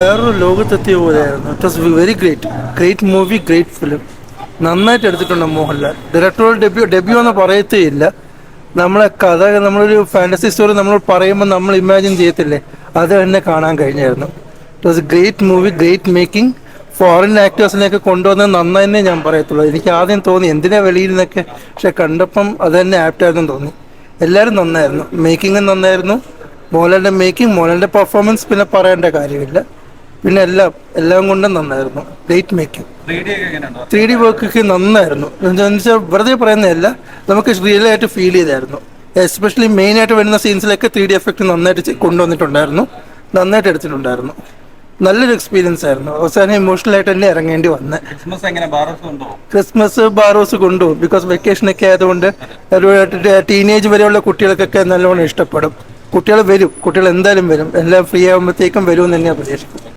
വേറൊരു ലോകത്തെത്തിയ പോലെയായിരുന്നു. It was very great movie, great film. നന്നായിട്ട് എടുത്തിട്ടുണ്ട് മോഹൻലാൽ. ഡയറക്ടറോട് ഡെബ്യൂ എന്ന് പറയത്തേ ഇല്ല. നമ്മളെ കഥ, നമ്മളൊരു ഫാന്റസി സ്റ്റോറി നമ്മൾ പറയുമ്പോൾ നമ്മൾ ഇമാജിൻ ചെയ്യത്തില്ലേ, അത് തന്നെ കാണാൻ കഴിഞ്ഞായിരുന്നു. It was a great movie, great making. Foreign ആക്ടേഴ്സിനെയൊക്കെ കൊണ്ടുവന്നത് നന്നായെന്നേ ഞാൻ പറയത്തുള്ളൂ. എനിക്ക് ആദ്യം തോന്നി എന്തിനാ വെളിയിൽ നിന്നൊക്കെ, പക്ഷെ കണ്ടപ്പം അത് തന്നെ ആപ്റ്റായിരുന്നു തോന്നി. എല്ലാവരും നന്നായിരുന്നു, മേക്കിങ്ങും നന്നായിരുന്നു. മോഹൻലാലിൻ്റെ മേക്കിംഗ്, മോഹൻലാലിൻ്റെ പെർഫോമൻസ് പിന്നെ പറയേണ്ട കാര്യമില്ല. പിന്നെ എല്ലാം കൊണ്ടും നന്നായിരുന്നു. Great making. 3D വർക്കൊക്കെ നന്നായിരുന്നു. എന്താണെന്ന് വെച്ചാൽ വെറുതെ പറയുന്നതല്ല, നമുക്ക് റിയലായിട്ട് ഫീൽ ചെയ്തായിരുന്നു. എസ്പെഷ്യലി മെയിനായിട്ട് വരുന്ന സീൻസിലൊക്കെ 3D എഫക്റ്റ് നന്നായിട്ട് കൊണ്ടുവന്നിട്ടുണ്ടായിരുന്നു, നന്നായിട്ട് എടുത്തിട്ടുണ്ടായിരുന്നു. നല്ലൊരു എക്സ്പീരിയൻസ് ആയിരുന്നു. അവസാനം ഇമോഷണലായിട്ട് തന്നെ ഇറങ്ങേണ്ടി വന്നത്. ക്രിസ്മസ് ബാറോസ് കൊണ്ടുപോകും, ബിക്കോസ് വെക്കേഷനൊക്കെ ആയതുകൊണ്ട് ഒരു ടീനേജ് വരെയുള്ള കുട്ടികൾക്കൊക്കെ നല്ലോണം ഇഷ്ടപ്പെടും. കുട്ടികൾ എന്തായാലും വരും, എല്ലാം ഫ്രീ ആകുമ്പോഴത്തേക്കും വരുമെന്ന് തന്നെയാണ് പ്രതീക്ഷിക്കുന്നത്.